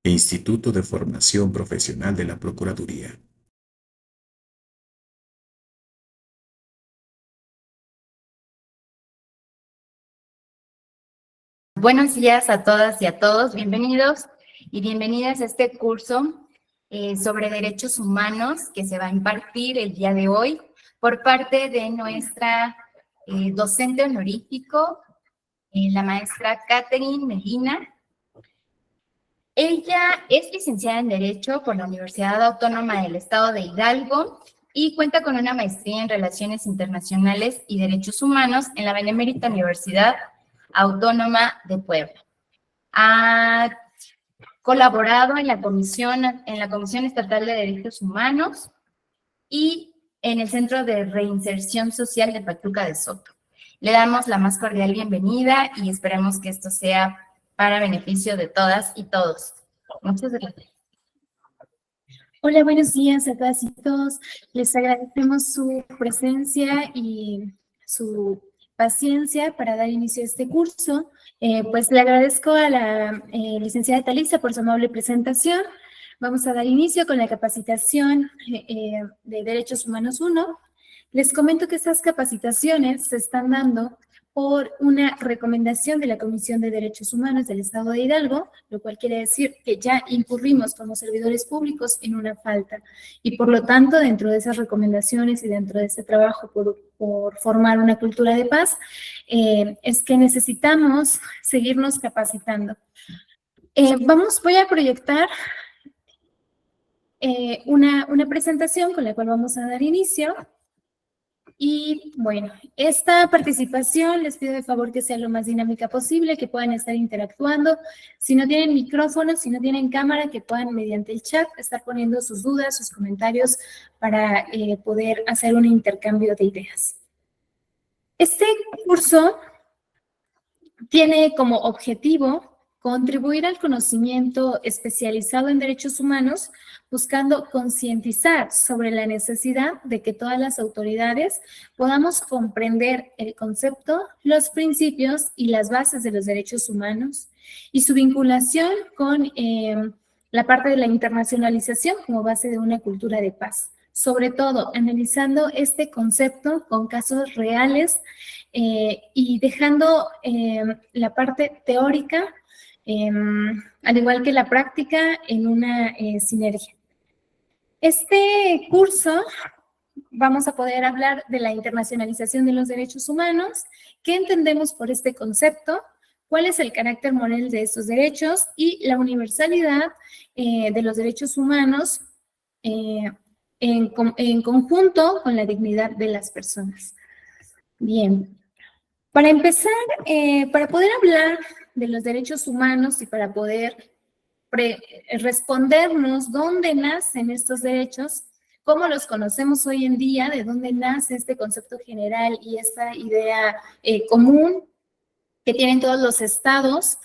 e Instituto de Formación Profesional de la Procuraduría. Buenos días a todas y a todos, bienvenidos y bienvenidas a este curso sobre derechos humanos que se va a impartir el día de hoy por parte de nuestra docente honorífico, la maestra Catherine Medina. Ella es licenciada en Derecho por la Universidad Autónoma del Estado de Hidalgo y cuenta con una maestría en Relaciones Internacionales y Derechos Humanos en la Benemérita Universidad Autónoma de Puebla. Ha colaborado en la Comisión Estatal de Derechos Humanos y en el Centro de Reinserción Social de Pachuca de Soto. Le damos la más cordial bienvenida y esperamos que esto sea para beneficio de todas y todos. Muchas gracias. Hola, buenos días a todas y todos. Les agradecemos su presencia y su paciencia para dar inicio a este curso. Pues le agradezco a la licenciada Talisa por su amable presentación. Vamos a dar inicio con la capacitación de Derechos Humanos 1. Les comento que estas capacitaciones se están dando por una recomendación de la Comisión de Derechos Humanos del Estado de Hidalgo, lo cual quiere decir que ya incurrimos como servidores públicos en una falta. Y por lo tanto, dentro de esas recomendaciones y dentro de ese trabajo por formar una cultura de paz, es que necesitamos seguirnos capacitando. Voy a proyectar una presentación con la cual vamos a dar inicio. Y bueno, esta participación les pido de favor que sea lo más dinámica posible, que puedan estar interactuando. Si no tienen micrófono, si no tienen cámara, que puedan mediante el chat estar poniendo sus dudas, sus comentarios para poder hacer un intercambio de ideas. Este curso tiene como objetivo contribuir al conocimiento especializado en derechos humanos, buscando concientizar sobre la necesidad de que todas las autoridades podamos comprender el concepto, los principios y las bases de los derechos humanos y su vinculación con la parte de la internacionalización como base de una cultura de paz. Sobre todo, analizando este concepto con casos reales y dejando la parte teórica al igual que la práctica en una sinergia. Este curso vamos a poder hablar de la internacionalización de los derechos humanos, qué entendemos por este concepto, cuál es el carácter moral de estos derechos y la universalidad de los derechos humanos en conjunto con la dignidad de las personas. Bien. Para empezar, para poder hablar de los derechos humanos y para poder respondernos dónde nacen estos derechos, cómo los conocemos hoy en día, de dónde nace este concepto general y esta idea común que tienen todos los estados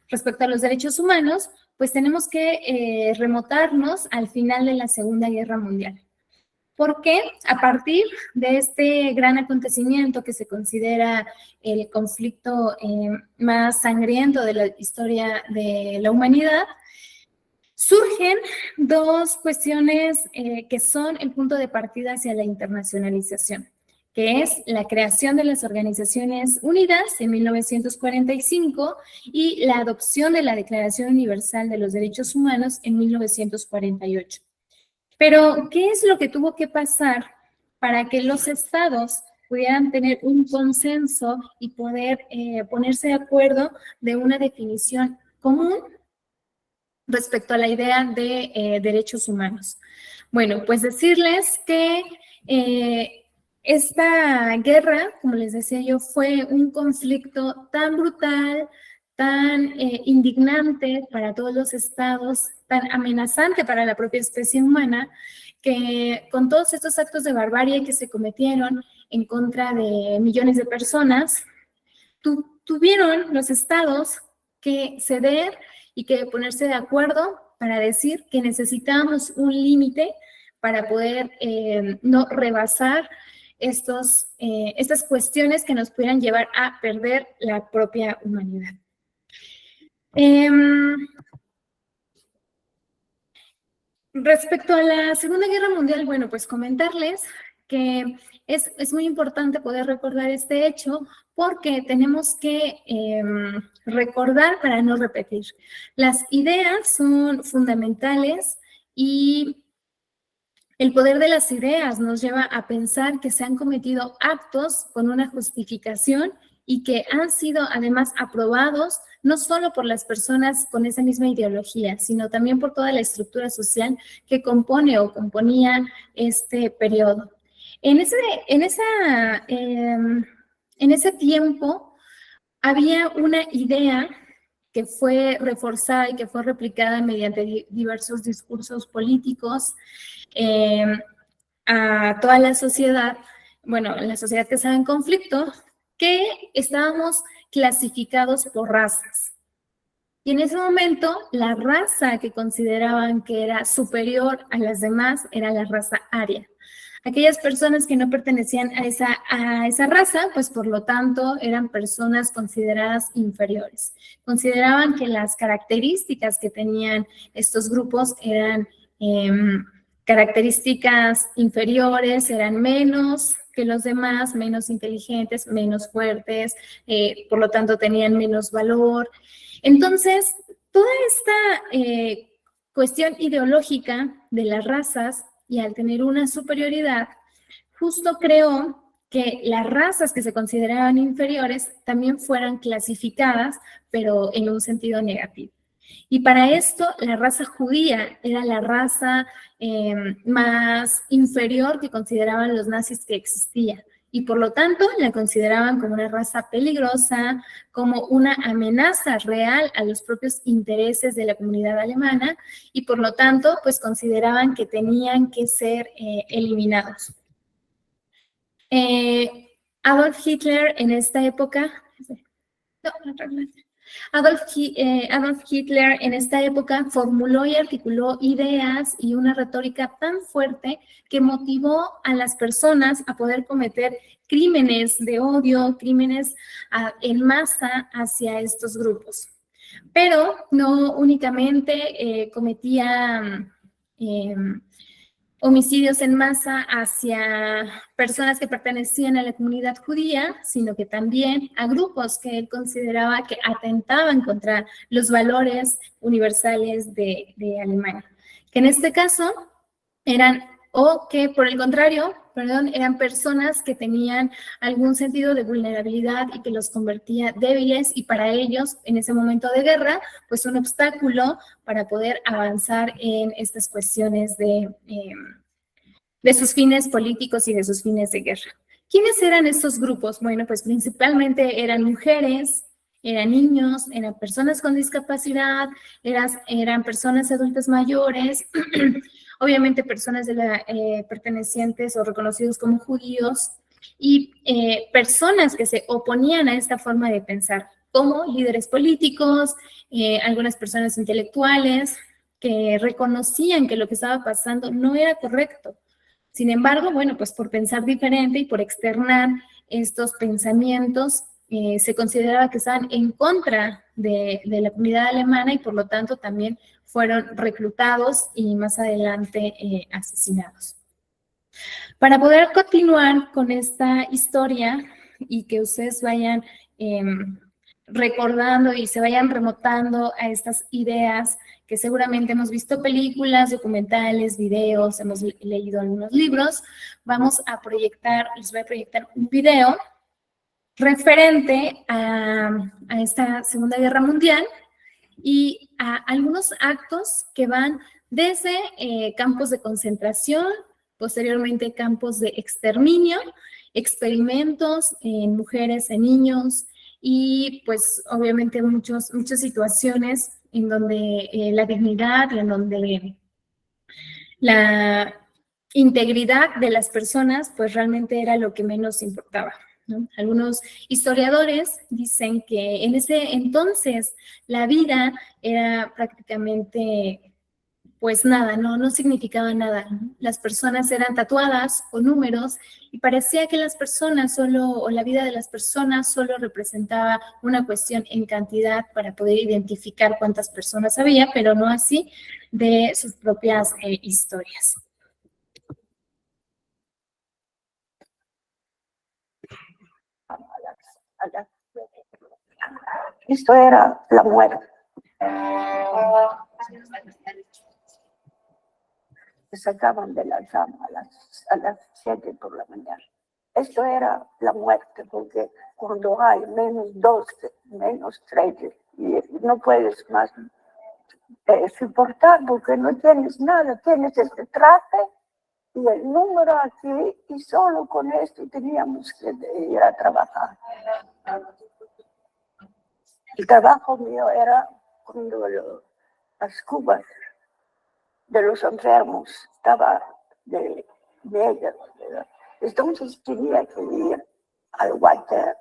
respecto a los derechos humanos, pues tenemos que remontarnos al final de la Segunda Guerra Mundial. Porque a partir de este gran acontecimiento que se considera el conflicto más sangriento de la historia de la humanidad, surgen dos cuestiones que son el punto de partida hacia la internacionalización, que es la creación de las Organizaciones Unidas en 1945 y la adopción de la Declaración Universal de los Derechos Humanos en 1948. Pero, ¿qué es lo que tuvo que pasar para que los estados pudieran tener un consenso y poder ponerse de acuerdo de una definición común respecto a la idea de derechos humanos? Bueno, pues decirles que esta guerra, como les decía yo, fue un conflicto tan brutal, tan indignante para todos los estados, tan amenazante para la propia especie humana, que con todos estos actos de barbarie que se cometieron en contra de millones de personas, tuvieron los estados que ceder y que ponerse de acuerdo para decir que necesitábamos un límite para poder no rebasar estas cuestiones que nos pudieran llevar a perder la propia humanidad. Respecto a la Segunda Guerra Mundial, bueno, pues comentarles que es muy importante poder recordar este hecho porque tenemos que recordar para no repetir. Las ideas son fundamentales y el poder de las ideas nos lleva a pensar que se han cometido actos con una justificación y que han sido además aprobados no solo por las personas con esa misma ideología, sino también por toda la estructura social que compone o componía este periodo. En ese tiempo había una idea que fue reforzada y que fue replicada mediante diversos discursos políticos a toda la sociedad, bueno, la sociedad que estaba en conflicto, que estábamos clasificados por razas. Y en ese momento, la raza que consideraban que era superior a las demás era la raza aria. Aquellas personas que no pertenecían a esa raza, pues por lo tanto eran personas consideradas inferiores. Consideraban que las características que tenían estos grupos eran características inferiores, eran menos que los demás, menos inteligentes, menos fuertes, por lo tanto tenían menos valor. Entonces, toda esta cuestión ideológica de las razas y al tener una superioridad, justo creó que las razas que se consideraban inferiores también fueran clasificadas, pero en un sentido negativo. Y para esto, la raza judía era la raza más inferior que consideraban los nazis que existía. Y por lo tanto, la consideraban como una raza peligrosa, como una amenaza real a los propios intereses de la comunidad alemana, y por lo tanto, pues consideraban que tenían que ser eliminados. Adolf Hitler en esta época... Adolf Hitler en esta época formuló y articuló ideas y una retórica tan fuerte que motivó a las personas a poder cometer crímenes de odio, crímenes en masa hacia estos grupos. Pero no únicamente cometía homicidios en masa hacia personas que pertenecían a la comunidad judía, sino que también a grupos que él consideraba que atentaban contra los valores universales de Alemania, que en este caso eran, o que por el contrario, eran personas que tenían algún sentido de vulnerabilidad y que los convertía débiles y para ellos, en ese momento de guerra, pues un obstáculo para poder avanzar en estas cuestiones de sus fines políticos y de sus fines de guerra. ¿Quiénes eran estos grupos? Bueno, pues principalmente eran mujeres, eran niños, eran personas con discapacidad, eran personas adultas mayores, obviamente personas pertenecientes o reconocidos como judíos y personas que se oponían a esta forma de pensar, como líderes políticos, algunas personas intelectuales que reconocían que lo que estaba pasando no era correcto. Sin embargo, bueno, pues por pensar diferente y por externar estos pensamientos, se consideraba que estaban en contra de la comunidad alemana y por lo tanto también fueron reclutados y más adelante asesinados. Para poder continuar con esta historia y que ustedes vayan recordando y se vayan remontando a estas ideas que seguramente hemos visto películas, documentales, videos, hemos leído algunos libros, les voy a proyectar un video referente a esta Segunda Guerra Mundial y a algunos actos que van desde campos de concentración, posteriormente campos de exterminio, experimentos en mujeres, en niños y pues obviamente muchas situaciones en donde la dignidad y en donde la integridad de las personas pues realmente era lo que menos importaba, ¿no? Algunos historiadores dicen que en ese entonces la vida era prácticamente pues nada, no significaba nada. Las personas eran tatuadas o números y parecía que las personas solo, o la vida de las personas solo representaba una cuestión en cantidad para poder identificar cuántas personas había, pero no así de sus propias historias. Esto era la muerte. Se sacaban de la cama a las 7 por la mañana. Esto era la muerte, porque cuando hay menos 12, menos 13, y no puedes más soportar porque no tienes nada, tienes este traje y el número aquí, y solo con esto teníamos que ir a trabajar. El trabajo mío era cuando las cubas de los enfermos estaba de ellas, entonces tenía que ir al water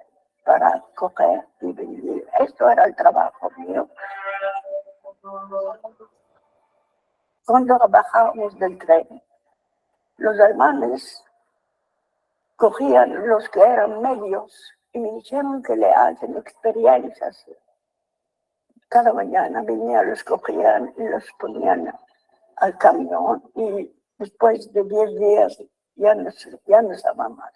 para coger y venir. Esto era el trabajo mío. Cuando bajábamos del tren, los alemanes cogían los que eran medios y me dijeron que le hacen experiencias. Cada mañana venían, los cogían y los ponían al camión, y después de 10 días ya no estaba más.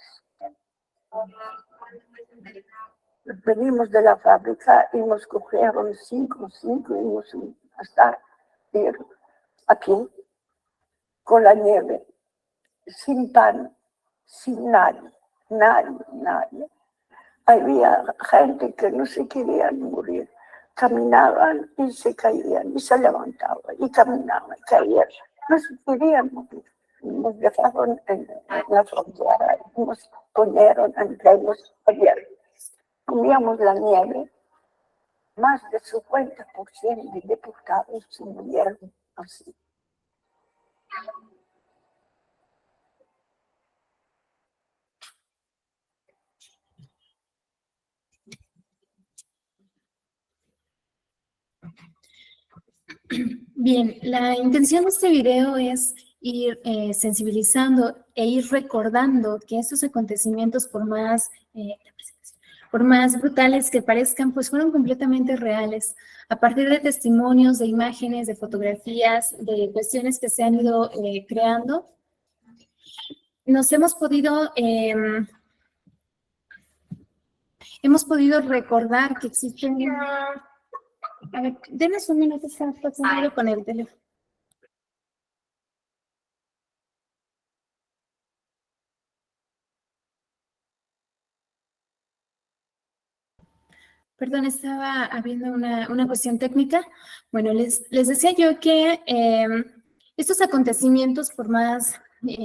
Venimos de la fábrica y nos cogieron cinco y nos hasta ir aquí con la nieve, sin pan, sin nadie. Había gente que no se querían morir. Caminaban y se caían, y se levantaban, y caminaban, y caían. No se querían morir. Nos dejaron en la frontera, nos ponieron en trenes abiertos. Comíamos la nieve. Más del 50% de deportados se murieron así. Bien, la intención de este video es ir sensibilizando e ir recordando que estos acontecimientos, por más brutales que parezcan, pues fueron completamente reales, a partir de testimonios, de imágenes, de fotografías, de cuestiones que se han ido creando. Nos hemos podido recordar que existen... A ver, denme un minuto, está pasando con el teléfono. Perdón, estaba habiendo una cuestión técnica. Bueno, les decía yo que estos acontecimientos, por más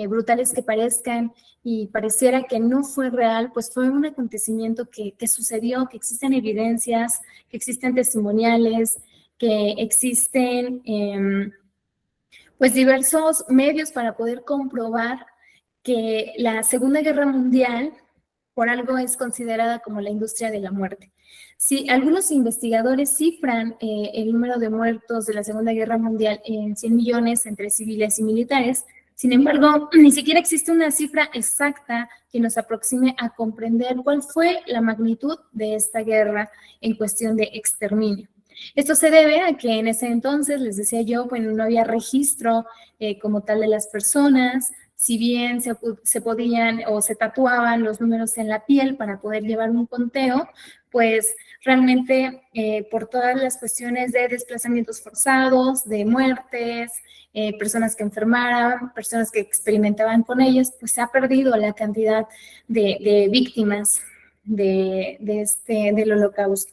brutales que parezcan y pareciera que no fue real, pues fue un acontecimiento que sucedió, que existen evidencias, que existen testimoniales, que existen pues diversos medios para poder comprobar que la Segunda Guerra Mundial por algo es considerada como la industria de la muerte. Sí, algunos investigadores cifran el número de muertos de la Segunda Guerra Mundial en 100 millones entre civiles y militares. Sin embargo, ni siquiera existe una cifra exacta que nos aproxime a comprender cuál fue la magnitud de esta guerra en cuestión de exterminio. Esto se debe a que en ese entonces, les decía yo, bueno, no había registro como tal de las personas. Si bien se podían o se tatuaban los números en la piel para poder llevar un conteo, pues realmente por todas las cuestiones de desplazamientos forzados, de muertes, personas que enfermaran, personas que experimentaban con ellas, pues se ha perdido la cantidad de víctimas del Holocausto.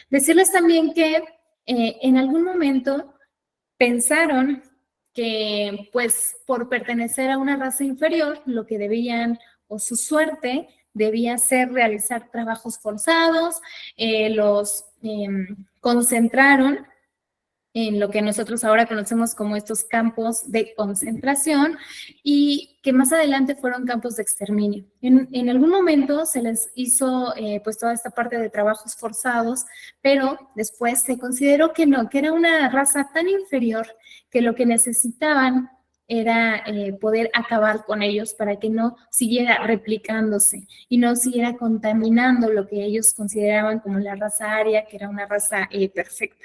Decirles también que en algún momento pensaron que pues por pertenecer a una raza inferior, lo que debían o su suerte debía ser realizar trabajos forzados, los concentraron en lo que nosotros ahora conocemos como estos campos de concentración y que más adelante fueron campos de exterminio. En algún momento se les hizo pues toda esta parte de trabajos forzados, pero después se consideró que no, que era una raza tan inferior que lo que necesitaban era poder acabar con ellos para que no siguiera replicándose y no siguiera contaminando lo que ellos consideraban como la raza aria, que era una raza perfecta.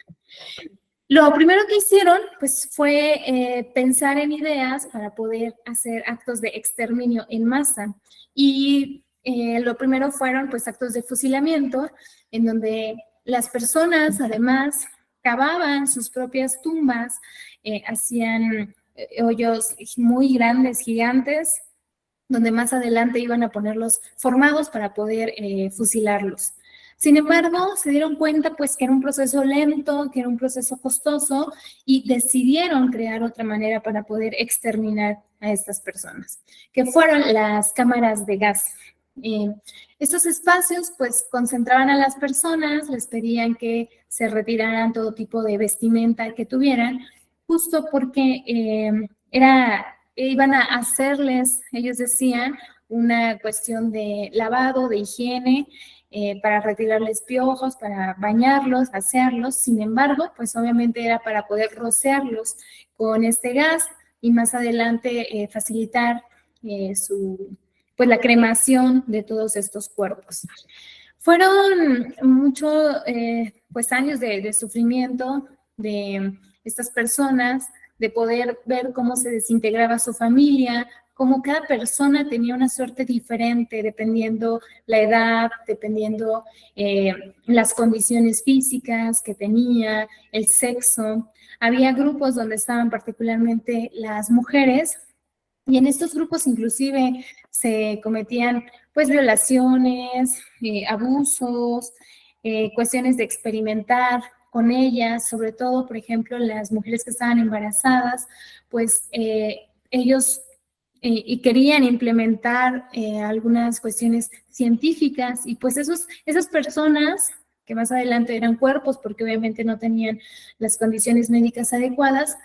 Lo primero que hicieron, pues, fue pensar en ideas para poder hacer actos de exterminio en masa. Y lo primero fueron, pues, actos de fusilamiento, en donde las personas, además, cavaban sus propias tumbas, hacían hoyos muy grandes, gigantes, donde más adelante iban a ponerlos formados para poder fusilarlos. Sin embargo, se dieron cuenta pues que era un proceso lento, que era un proceso costoso y decidieron crear otra manera para poder exterminar a estas personas, que fueron las cámaras de gas. Estos espacios pues concentraban a las personas, les pedían que se retiraran todo tipo de vestimenta que tuvieran, justo porque iban a hacerles, ellos decían, una cuestión de lavado, de higiene, para retirarles piojos, para bañarlos, asearlos. Sin embargo, pues obviamente era para poder rociarlos con este gas y más adelante facilitar pues la cremación de todos estos cuerpos. Fueron muchos pues años de sufrimiento de estas personas, de poder ver cómo se desintegraba su familia, cómo cada persona tenía una suerte diferente dependiendo la edad, dependiendo las condiciones físicas que tenía, el sexo. Había grupos donde estaban particularmente las mujeres y en estos grupos inclusive se cometían pues violaciones, abusos, cuestiones de experimentar con ellas, sobre todo, por ejemplo, las mujeres que estaban embarazadas, pues ellos y querían implementar algunas cuestiones científicas y pues esas personas que más adelante eran cuerpos porque obviamente no tenían las condiciones médicas adecuadas,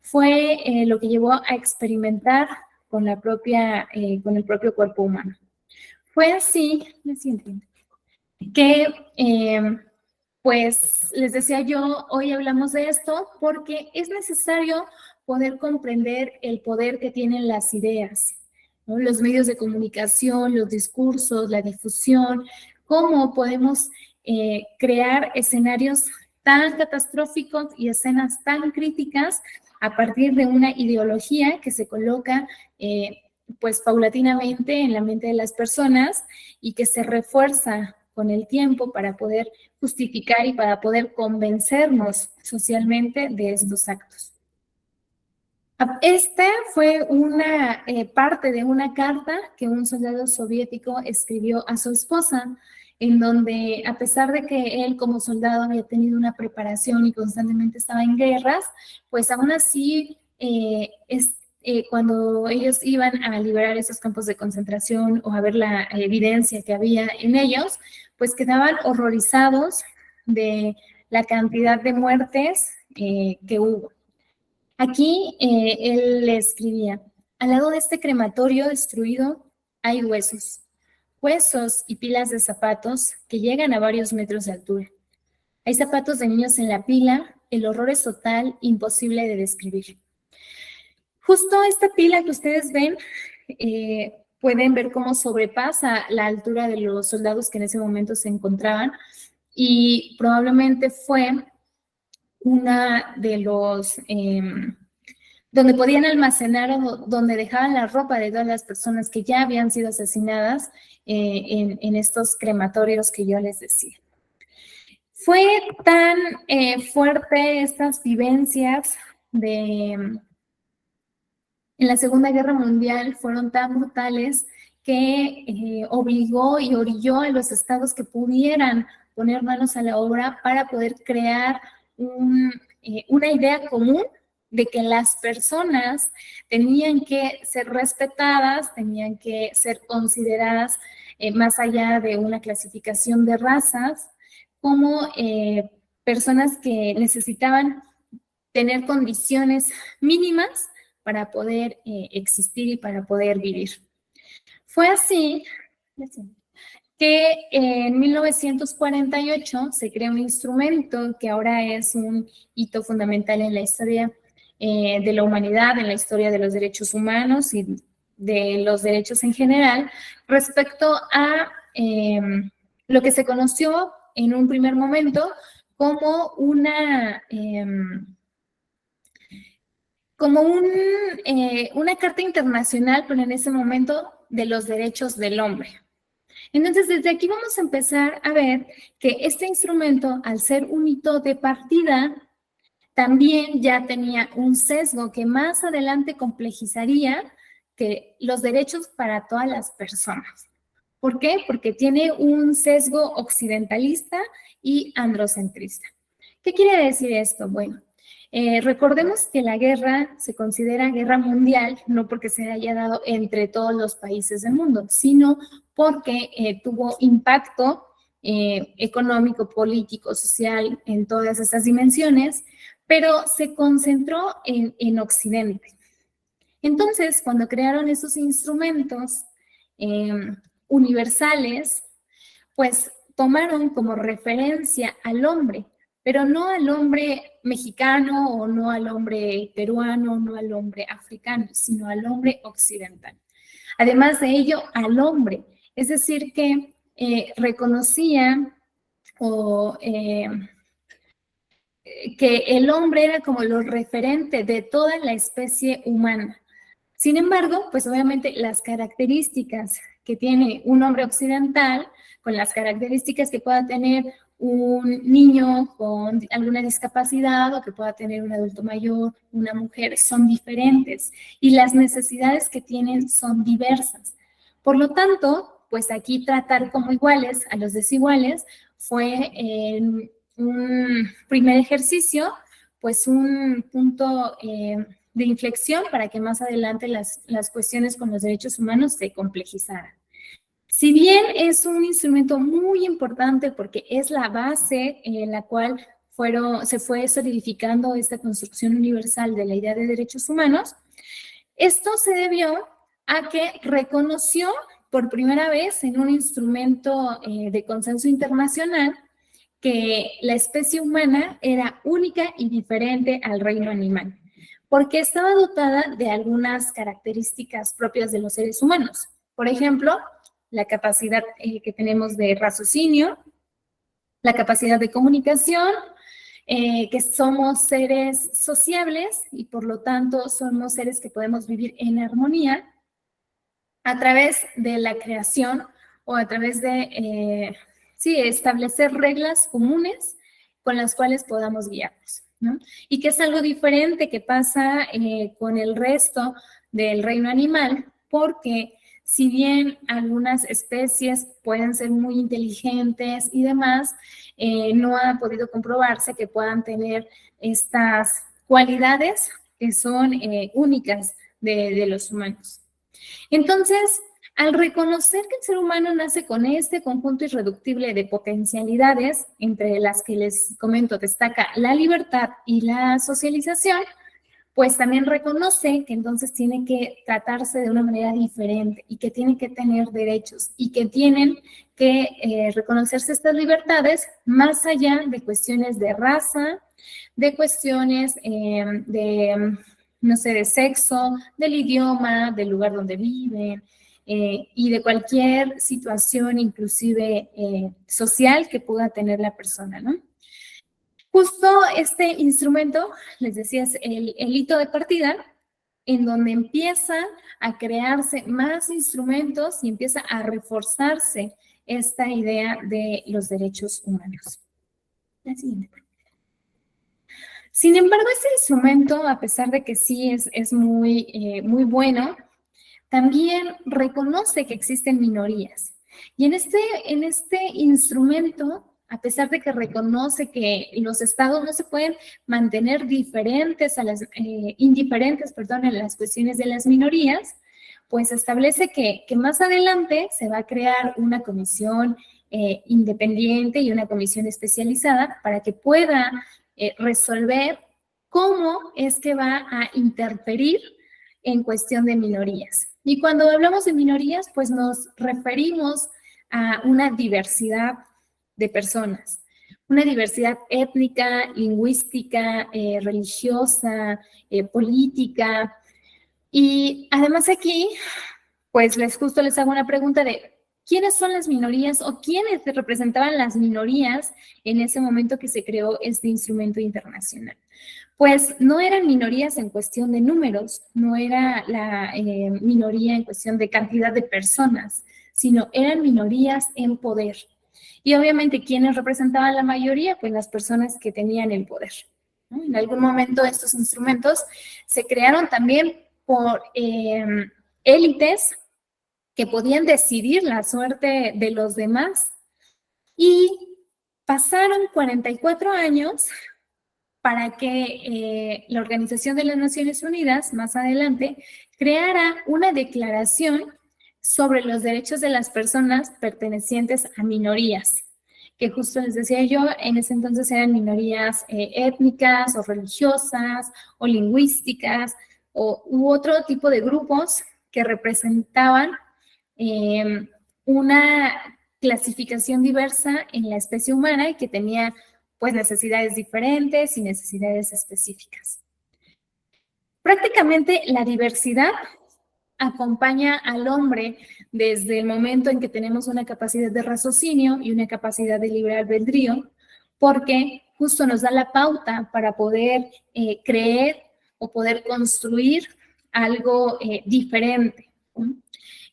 fue lo que llevó a experimentar con el propio cuerpo humano. Fue así, que pues les decía yo, hoy hablamos de esto porque es necesario poder comprender el poder que tienen las ideas, ¿no? Los medios de comunicación, los discursos, la difusión, cómo podemos crear escenarios tan catastróficos y escenas tan críticas a partir de una ideología que se coloca pues paulatinamente en la mente de las personas y que se refuerza con el tiempo para poder justificar y para poder convencernos socialmente de estos actos. Esta fue una parte de una carta que un soldado soviético escribió a su esposa, en donde a pesar de que él como soldado había tenido una preparación y constantemente estaba en guerras, pues aún así cuando ellos iban a liberar esos campos de concentración o a ver la evidencia que había en ellos, pues quedaban horrorizados de la cantidad de muertes que hubo. Aquí él le escribía, al lado de este crematorio destruido hay huesos, huesos y pilas de zapatos que llegan a varios metros de altura. Hay zapatos de niños en la pila, el horror es total, imposible de describir. Justo esta pila que ustedes ven, pueden ver cómo sobrepasa la altura de los soldados que en ese momento se encontraban y probablemente fue una de los donde podían almacenar o donde dejaban la ropa de todas las personas que ya habían sido asesinadas en estos crematorios que yo les decía. Fue tan fuerte estas vivencias en la Segunda Guerra Mundial, fueron tan brutales que obligó y orilló a los estados que pudieran poner manos a la obra para poder crear una idea común de que las personas tenían que ser respetadas, tenían que ser consideradas más allá de una clasificación de razas, como personas que necesitaban tener condiciones mínimas para poder existir y para poder vivir. Fue así que en 1948 se creó un instrumento que ahora es un hito fundamental en la historia de la humanidad, en la historia de los derechos humanos y de los derechos en general, respecto a lo que se conoció en un primer momento como una carta internacional, pero en ese momento de los derechos del hombre. Entonces, desde aquí vamos a empezar a ver que este instrumento, al ser un hito de partida, también ya tenía un sesgo que más adelante complejizaría que los derechos para todas las personas. ¿Por qué? Porque tiene un sesgo occidentalista y androcentrista. ¿Qué quiere decir esto? Bueno, recordemos que la guerra se considera guerra mundial, no porque se haya dado entre todos los países del mundo, sino porque tuvo impacto económico, político, social, en todas estas dimensiones, pero se concentró en Occidente. Entonces, cuando crearon esos instrumentos universales, pues tomaron como referencia al hombre, pero no al hombre mexicano o no al hombre peruano, no al hombre africano, sino al hombre occidental. Además de ello, al hombre, es decir, que reconocía que el hombre era como lo referente de toda la especie humana. Sin embargo, pues obviamente las características que tiene un hombre occidental, con las características que pueda tener un niño con alguna discapacidad o que pueda tener un adulto mayor, una mujer, son diferentes y las necesidades que tienen son diversas. Por lo tanto, pues aquí tratar como iguales a los desiguales fue un primer ejercicio, pues un punto de inflexión para que más adelante las cuestiones con los derechos humanos se complejizaran. Si bien es un instrumento muy importante porque es la base en la cual se fue solidificando esta construcción universal de la idea de derechos humanos, esto se debió a que reconoció por primera vez en un instrumento de consenso internacional que la especie humana era única y diferente al reino animal, porque estaba dotada de algunas características propias de los seres humanos. Por ejemplo, la capacidad que tenemos de raciocinio, la capacidad de comunicación, que somos seres sociables y por lo tanto somos seres que podemos vivir en armonía a través de la creación o a través de establecer reglas comunes con las cuales podamos guiarnos, ¿no? Y que es algo diferente que pasa con el resto del reino animal, porque si bien algunas especies pueden ser muy inteligentes y demás, no ha podido comprobarse que puedan tener estas cualidades que son únicas de los humanos. Entonces, al reconocer que el ser humano nace con este conjunto irreductible de potencialidades, entre las que les comento destaca la libertad y la socialización, pues también reconoce que entonces tiene que tratarse de una manera diferente y que tiene que tener derechos y que tienen que reconocerse estas libertades más allá de cuestiones de raza, de cuestiones de sexo, del idioma, del lugar donde viven, y de cualquier situación, inclusive social, que pueda tener la persona, ¿no? Justo este instrumento, les decía, es el hito de partida, en donde empiezan a crearse más instrumentos y empieza a reforzarse esta idea de los derechos humanos. La siguiente. Sin embargo, este instrumento, a pesar de que sí es muy bueno, también reconoce que existen minorías. Y en este instrumento, a pesar de que reconoce que los estados no se pueden mantener indiferentes en las cuestiones de las minorías, pues establece que más adelante se va a crear una comisión independiente y una comisión especializada para que pueda resolver cómo es que va a interferir en cuestión de minorías. Y cuando hablamos de minorías, pues nos referimos a una diversidad de personas, una diversidad étnica, lingüística, religiosa, política. Y además aquí, pues justo les hago una pregunta de ¿quiénes son las minorías o quiénes representaban las minorías en ese momento que se creó este instrumento internacional? Pues no eran minorías en cuestión de números, no era la minoría en cuestión de cantidad de personas, sino eran minorías en poder. Y obviamente, ¿quiénes representaban la mayoría? Pues las personas que tenían el poder, ¿no? En algún momento estos instrumentos se crearon también por élites que podían decidir la suerte de los demás. Y pasaron 44 años para que la Organización de las Naciones Unidas, más adelante, creara una declaración sobre los derechos de las personas pertenecientes a minorías, que justo les decía yo, en ese entonces eran minorías étnicas o religiosas o lingüísticas u otro tipo de grupos que representaban una clasificación diversa en la especie humana y que tenía pues necesidades diferentes y necesidades específicas. Prácticamente la diversidad acompaña al hombre desde el momento en que tenemos una capacidad de raciocinio y una capacidad de libre albedrío, porque justo nos da la pauta para poder creer o poder construir algo diferente.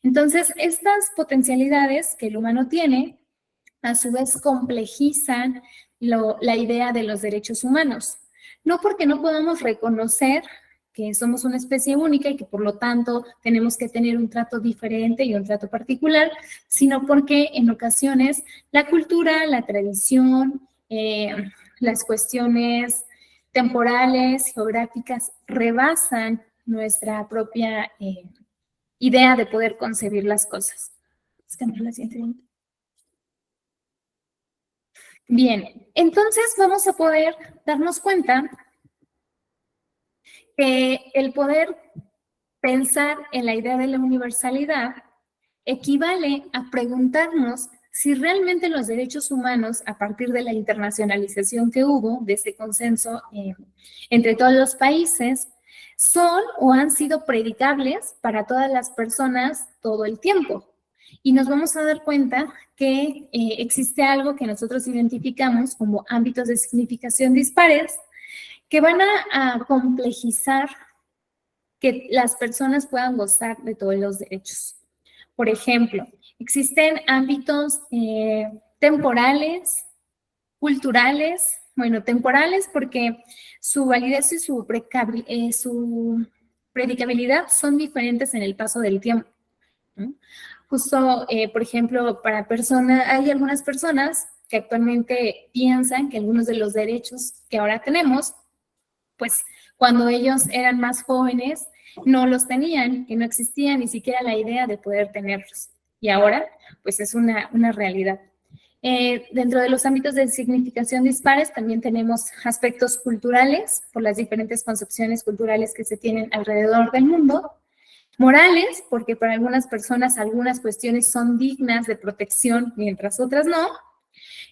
Entonces, estas potencialidades que el humano tiene, a su vez complejizan la idea de los derechos humanos. No porque no podamos reconocer que somos una especie única y que por lo tanto tenemos que tener un trato diferente y un trato particular, sino porque en ocasiones la cultura, la tradición, las cuestiones temporales, geográficas, rebasan nuestra propia idea de poder concebir las cosas. Bien, entonces vamos a poder darnos cuenta que el poder pensar en la idea de la universalidad equivale a preguntarnos si realmente los derechos humanos, a partir de la internacionalización que hubo, de ese consenso entre todos los países, son o han sido predicables para todas las personas todo el tiempo. Y nos vamos a dar cuenta que existe algo que nosotros identificamos como ámbitos de significación dispares que van a complejizar que las personas puedan gozar de todos los derechos. Por ejemplo, existen ámbitos temporales, culturales, bueno, temporales porque su validez y su predicabilidad son diferentes en el paso del tiempo, ¿no? Justo, por ejemplo, hay algunas personas que actualmente piensan que algunos de los derechos que ahora tenemos, pues cuando ellos eran más jóvenes no los tenían, que no existía ni siquiera la idea de poder tenerlos. Y ahora, pues es una realidad. Dentro de los ámbitos de significación dispares también tenemos aspectos culturales, por las diferentes concepciones culturales que se tienen alrededor del mundo. Morales, porque para algunas personas algunas cuestiones son dignas de protección, mientras otras no.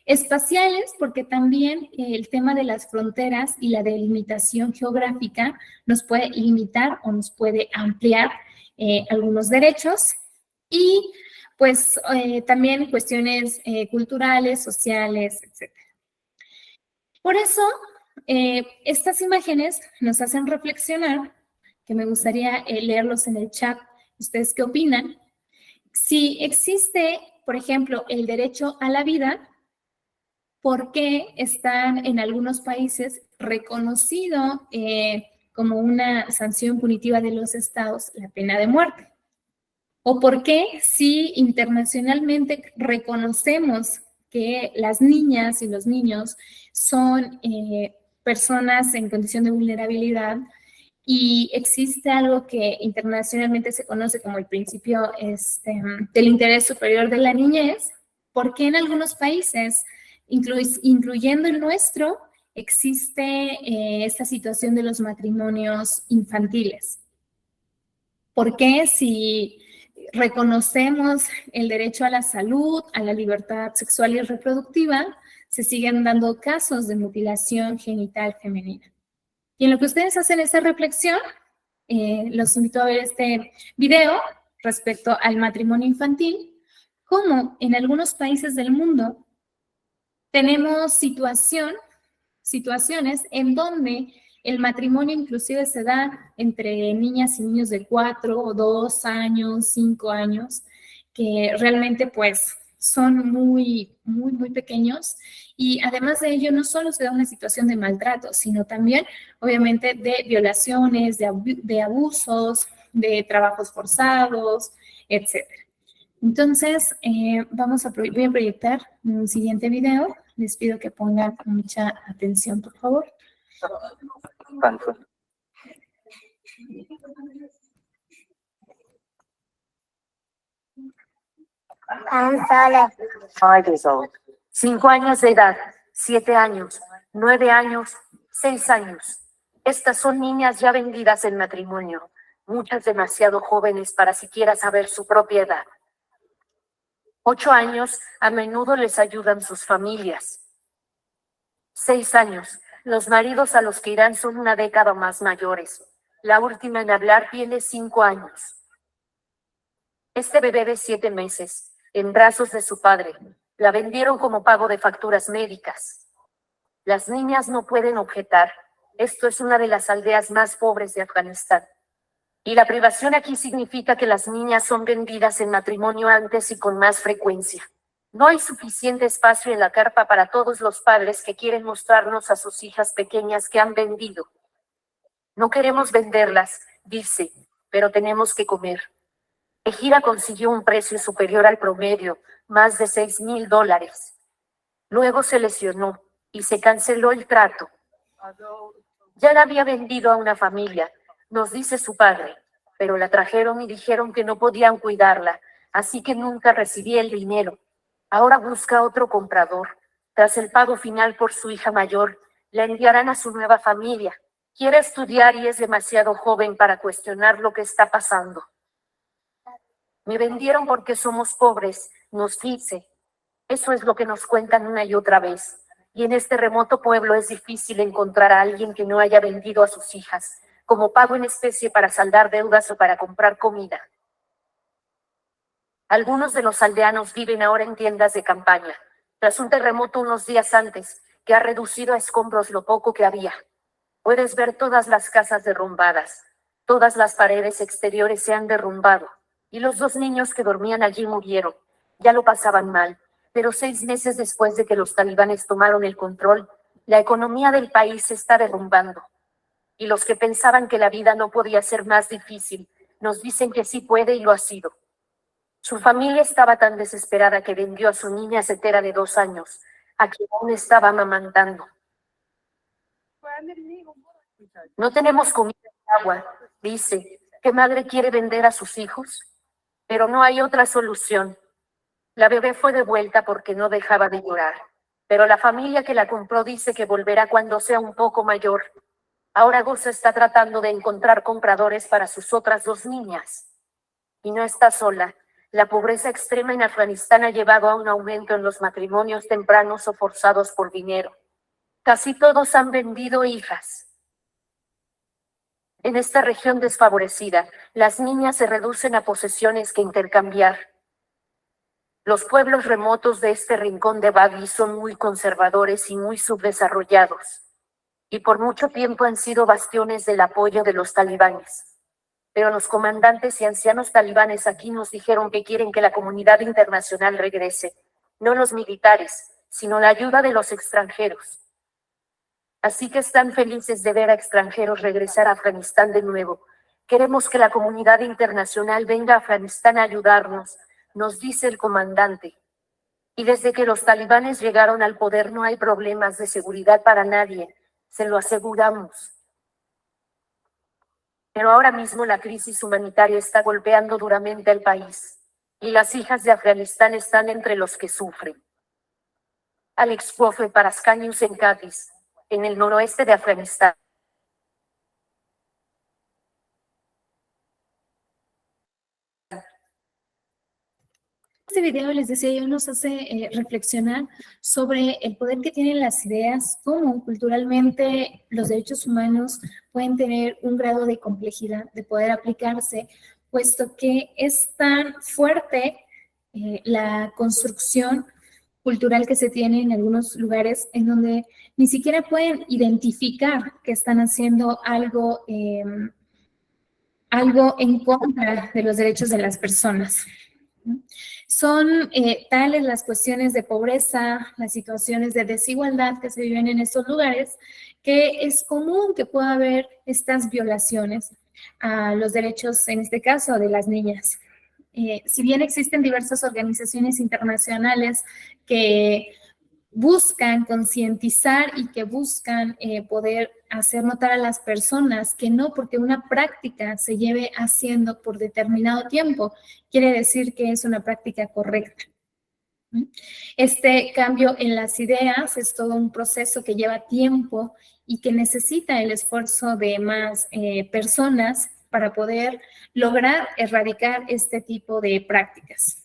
Espaciales, porque también el tema de las fronteras y la delimitación geográfica nos puede limitar o nos puede ampliar algunos derechos. Y pues también cuestiones culturales, sociales, etc. Por eso, estas imágenes nos hacen reflexionar, que me gustaría leerlos en el chat. ¿Ustedes qué opinan? Si existe, por ejemplo, el derecho a la vida, ¿por qué están en algunos países reconocido como una sanción punitiva de los estados la pena de muerte? ¿O por qué si internacionalmente reconocemos que las niñas y los niños son personas en condición de vulnerabilidad y existe algo que internacionalmente se conoce como el principio del interés superior de la niñez? ¿Por qué en algunos países, incluyendo el nuestro, existe esta situación de los matrimonios infantiles. ¿Por qué? Si reconocemos el derecho a la salud, a la libertad sexual y reproductiva, se siguen dando casos de mutilación genital femenina. Y en lo que ustedes hacen esa reflexión, los invito a ver este video respecto al matrimonio infantil, cómo en algunos países del mundo tenemos situaciones en donde el matrimonio inclusive se da entre niñas y niños de 4, 2 años, 5 años, que realmente pues son muy pequeños, y además de ello no solo se da una situación de maltrato, sino también obviamente de violaciones, de abusos, de trabajos forzados, etc. Entonces, voy a proyectar un siguiente video. Les pido que pongan mucha atención, por favor. Five years old. 5 años de edad, 7 años, 9 años, 6 años. Estas son niñas ya vendidas en matrimonio, muchas demasiado jóvenes para siquiera saber su propia edad. 8 años, a menudo les ayudan sus familias. 6 años, los maridos a los que irán son una década más mayores. La última en hablar tiene 5 años. Este bebé de 7 meses, en brazos de su padre, la vendieron como pago de facturas médicas. Las niñas no pueden objetar. Esto es una de las aldeas más pobres de Afganistán. Y la privación aquí significa que las niñas son vendidas en matrimonio antes y con más frecuencia. No hay suficiente espacio en la carpa para todos los padres que quieren mostrarnos a sus hijas pequeñas que han vendido. No queremos venderlas, dice, pero tenemos que comer. Ejira consiguió un precio superior al promedio, más de $6,000. Luego se lesionó y se canceló el trato. Ya la había vendido a una familia, nos dice su padre, pero la trajeron y dijeron que no podían cuidarla, así que nunca recibí el dinero. Ahora busca otro comprador. Tras el pago final por su hija mayor, la enviarán a su nueva familia. Quiere estudiar y es demasiado joven para cuestionar lo que está pasando. Me vendieron porque somos pobres, nos dice. Eso es lo que nos cuentan una y otra vez. Y en este remoto pueblo es difícil encontrar a alguien que no haya vendido a sus hijas, como pago en especie para saldar deudas o para comprar comida. Algunos de los aldeanos viven ahora en tiendas de campaña, tras un terremoto unos días antes, que ha reducido a escombros lo poco que había. Puedes ver todas las casas derrumbadas, todas las paredes exteriores se han derrumbado, y los 2 niños que dormían allí murieron. Ya lo pasaban mal, pero 6 meses después de que los talibanes tomaron el control, la economía del país se está derrumbando. Y los que pensaban que la vida no podía ser más difícil, nos dicen que sí puede y lo ha sido. Su familia estaba tan desesperada que vendió a su niña setera de 2 años, a quien aún estaba amamantando. No tenemos comida y agua, dice. ¿Qué madre quiere vender a sus hijos? Pero no hay otra solución. La bebé fue devuelta porque no dejaba de llorar, pero la familia que la compró dice que volverá cuando sea un poco mayor. Ahora Goza está tratando de encontrar compradores para sus otras 2 niñas. Y no está sola. La pobreza extrema en Afganistán ha llevado a un aumento en los matrimonios tempranos o forzados por dinero. Casi todos han vendido hijas. En esta región desfavorecida, las niñas se reducen a posesiones que intercambiar. Los pueblos remotos de este rincón de Baghi son muy conservadores y muy subdesarrollados, y por mucho tiempo han sido bastiones del apoyo de los talibanes. Pero los comandantes y ancianos talibanes aquí nos dijeron que quieren que la comunidad internacional regrese, no los militares, sino la ayuda de los extranjeros. Así que están felices de ver a extranjeros regresar a Afganistán de nuevo. Queremos que la comunidad internacional venga a Afganistán a ayudarnos, nos dice el comandante. Y desde que los talibanes llegaron al poder no hay problemas de seguridad para nadie, se lo aseguramos. Pero ahora mismo la crisis humanitaria está golpeando duramente al país, y las hijas de Afganistán están entre los que sufren. Alex Wofe para Sky News en Cádiz, en el noroeste de Afganistán. Este video, les decía yo, nos hace reflexionar sobre el poder que tienen las ideas, cómo culturalmente los derechos humanos pueden tener un grado de complejidad de poder aplicarse, puesto que es tan fuerte la construcción cultural que se tiene en algunos lugares en donde ni siquiera pueden identificar que están haciendo algo en contra de los derechos de las personas. Son tales las cuestiones de pobreza, las situaciones de desigualdad que se viven en estos lugares, que es común que pueda haber estas violaciones a los derechos, en este caso, de las niñas. Si bien existen diversas organizaciones internacionales que buscan concientizar y que buscan poder hacer notar a las personas que no porque una práctica se lleve haciendo por determinado tiempo, quiere decir que es una práctica correcta. Este cambio en las ideas es todo un proceso que lleva tiempo y que necesita el esfuerzo de más personas para poder lograr erradicar este tipo de prácticas.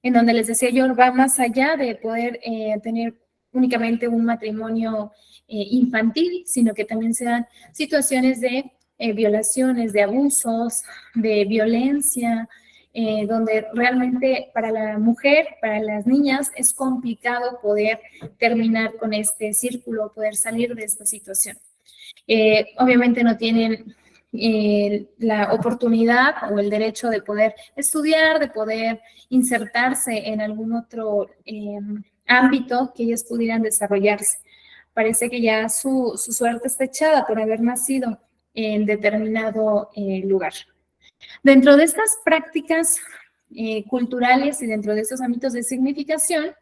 En donde les decía yo, va más allá de poder tener únicamente un matrimonio infantil, sino que también se dan situaciones de violaciones, de abusos, de violencia, donde realmente para la mujer, para las niñas, es complicado poder terminar con este círculo, poder salir de esta situación. Obviamente no tienen la oportunidad o el derecho de poder estudiar, de poder insertarse en algún otro ámbito que ellas pudieran desarrollarse. Parece que ya su suerte está echada por haber nacido en determinado lugar. Dentro de estas prácticas culturales y dentro de estos ámbitos de significación,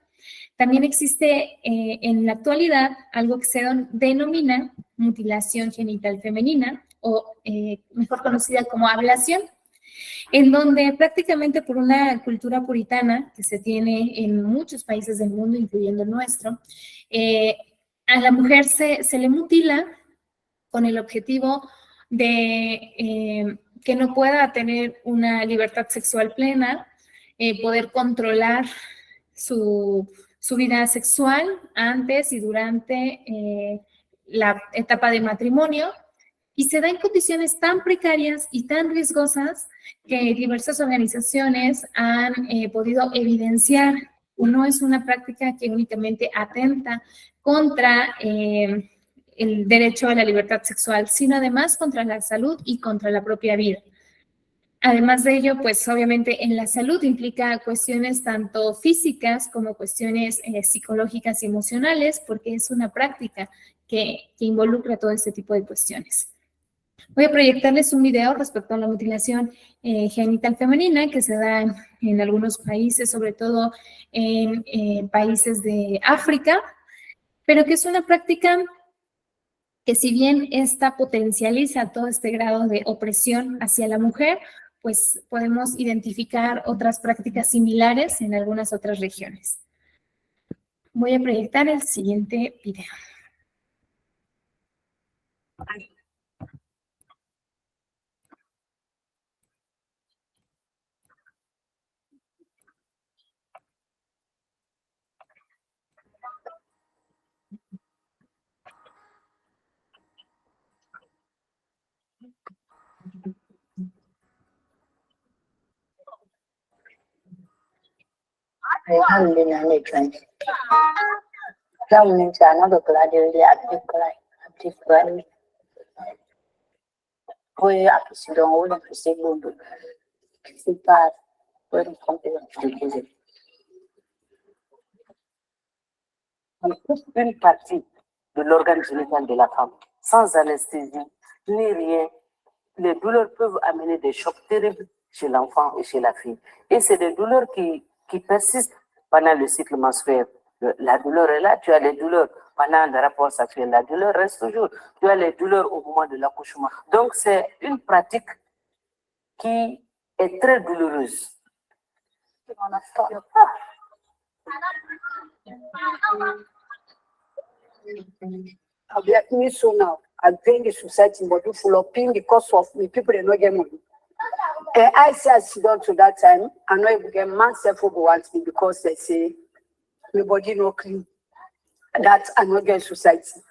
también existe en la actualidad algo que se denomina mutilación genital femenina o mejor conocida como ablación, en donde prácticamente por una cultura puritana que se tiene en muchos países del mundo, incluyendo el nuestro, a la mujer se le mutila con el objetivo de que no pueda tener una libertad sexual plena, poder controlar su vida sexual antes y durante la etapa de matrimonio, y se da en condiciones tan precarias y tan riesgosas que diversas organizaciones han podido evidenciar. No es una práctica que únicamente atenta contra el derecho a la libertad sexual, sino además contra la salud y contra la propia vida. Además de ello, pues obviamente en la salud implica cuestiones tanto físicas como cuestiones psicológicas y emocionales, porque es una práctica que involucra todo este tipo de cuestiones. Voy a proyectarles un video respecto a la mutilación genital femenina que se da en algunos países, sobre todo en países de África, pero que es una práctica que si bien esta potencializa todo este grado de opresión hacia la mujer, pues podemos identificar otras prácticas similares en algunas otras regiones. Voy a proyectar el siguiente video. Une partie de l'organe génital de la femme, sans anesthésie, ni rien, les douleurs peuvent amener des chocs terribles chez l'enfant et chez la fille. Et c'est des douleurs qui persistent pendant le cycle menstruel. La douleur est là, tu as les douleurs pendant le rapport sexuel, la douleur reste toujours. Tu as les douleurs au moment de l'accouchement. Donc, c'est une pratique qui est très douloureuse. me so now. I bring the society body full of pain because of me people they not get money. I say I sit down to that time, I know if get man self who go want me because they say my body no clean. That I not get society.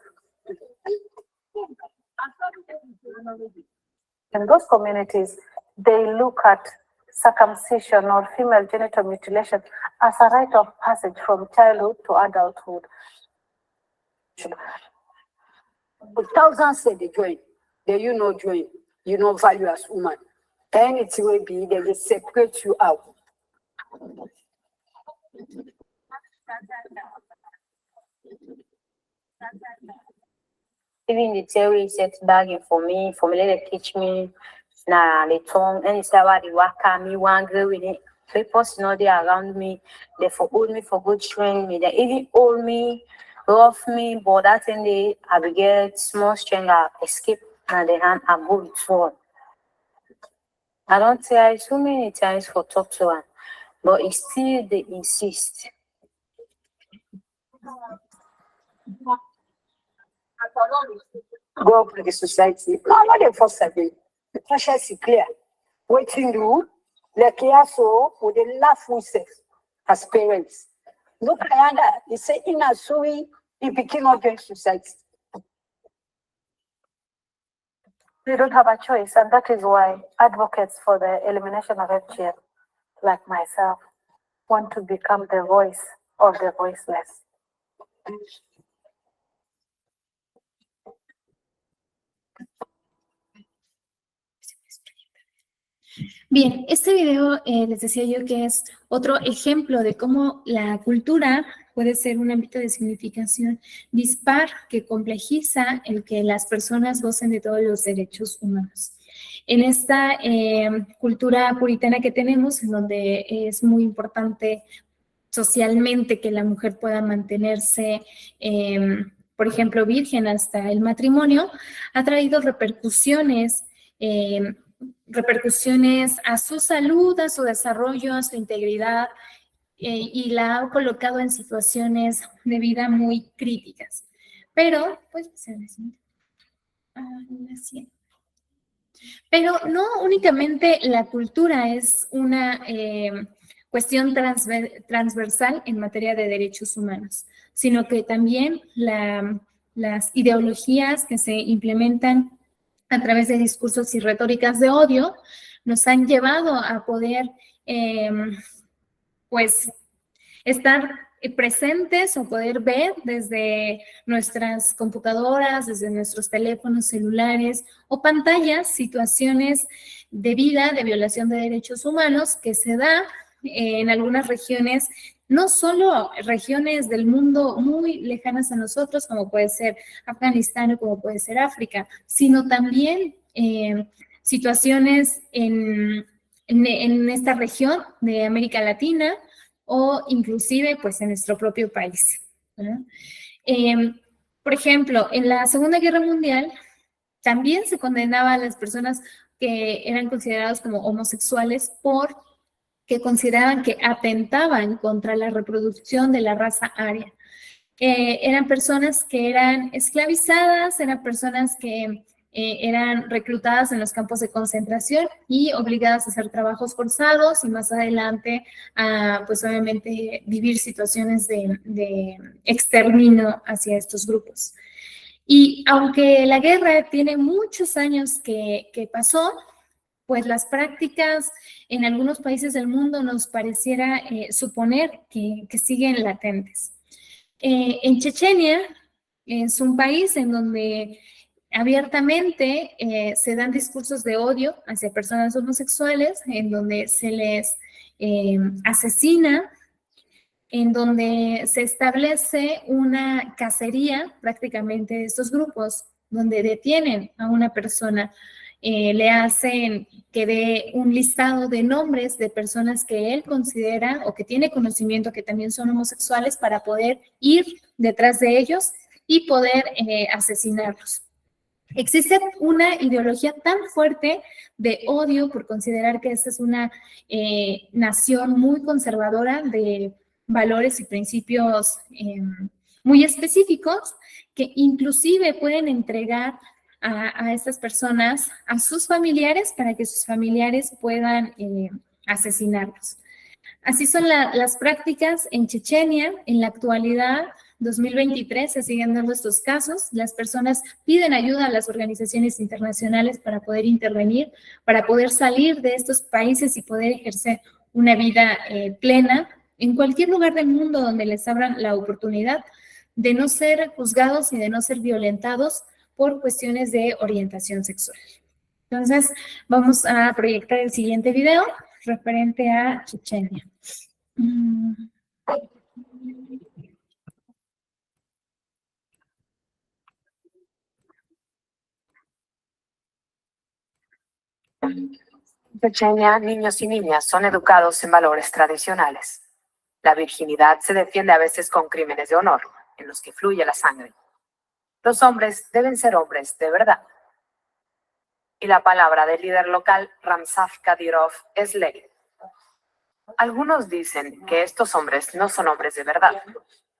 In those communities, they look at circumcision or female genital mutilation as a rite of passage from childhood to adulthood. But thousands say they join. They you know join. You know value as woman. Anything will be, they will separate you out. Even the theory set bagging for me they teach me na the tongue and it's about the waka me one girl with it. People know they around me, they for hold me for good train me, they even hold me, rough me, but that thing they I will get small strength I escape and the hand I go with one. I don't try so many times for talk to one, but it still they insist. Go up to the society. No, not the first again. The pressure is clear. Waiting do, like so, would they laugh with us as parents? Look at that. He say in a sui, he became against society. They don't have a choice, and that is why advocates for the elimination of FGM, like myself, want to become the voice of the voiceless. Bien, este video les decía yo que es otro ejemplo de cómo la cultura puede ser un ámbito de significación dispar que complejiza el que las personas gocen de todos los derechos humanos. En esta cultura puritana que tenemos, en donde es muy importante socialmente que la mujer pueda mantenerse, por ejemplo, virgen hasta el matrimonio, ha traído repercusiones a su salud, a su desarrollo, a su integridad, y la ha colocado en situaciones de vida muy críticas. Pero, pues, pero no únicamente la cultura es una cuestión transversal en materia de derechos humanos, sino que también las ideologías que se implementan a través de discursos y retóricas de odio nos han llevado a poder, pues, estar presentes o poder ver desde nuestras computadoras, desde nuestros teléfonos celulares o pantallas, situaciones de vida, de violación de derechos humanos que se da en algunas regiones, no solo regiones del mundo muy lejanas a nosotros, como puede ser Afganistán o como puede ser África, sino también situaciones en esta región de América Latina, o inclusive pues en nuestro propio país, ¿no? Por ejemplo, en la Segunda Guerra Mundial también se condenaba a las personas que eran consideradas como homosexuales porque consideraban que atentaban contra la reproducción de la raza aria. Eran personas que eran esclavizadas, eran personas que eran reclutadas en los campos de concentración y obligadas a hacer trabajos forzados y más adelante a, pues obviamente, vivir situaciones de exterminio hacia estos grupos. Y aunque la guerra tiene muchos años que pasó, pues las prácticas en algunos países del mundo nos pareciera suponer que siguen latentes. En Chechenia es un país en donde abiertamente se dan discursos de odio hacia personas homosexuales, en donde se les asesina, en donde se establece una cacería prácticamente de estos grupos, donde detienen a una persona, le hacen que dé un listado de nombres de personas que él considera o que tiene conocimiento que también son homosexuales para poder ir detrás de ellos y poder asesinarlos. Existe una ideología tan fuerte de odio por considerar que esta es una nación muy conservadora de valores y principios muy específicos que inclusive pueden entregar a estas personas, a sus familiares, para que sus familiares puedan asesinarlos. Así son las prácticas en Chechenia. En la actualidad, 2023, se siguen dando estos casos. Las personas piden ayuda a las organizaciones internacionales para poder intervenir, para poder salir de estos países y poder ejercer una vida plena en cualquier lugar del mundo donde les abran la oportunidad de no ser juzgados y de no ser violentados por cuestiones de orientación sexual. Entonces, vamos a proyectar el siguiente video referente a Chechenia. En Chechenia, niños y niñas son educados en valores tradicionales. La virginidad se defiende a veces con crímenes de honor, en los que fluye la sangre. Los hombres deben ser hombres de verdad. Y la palabra del líder local, Ramzan Kadyrov, es ley. Algunos dicen que estos hombres no son hombres de verdad.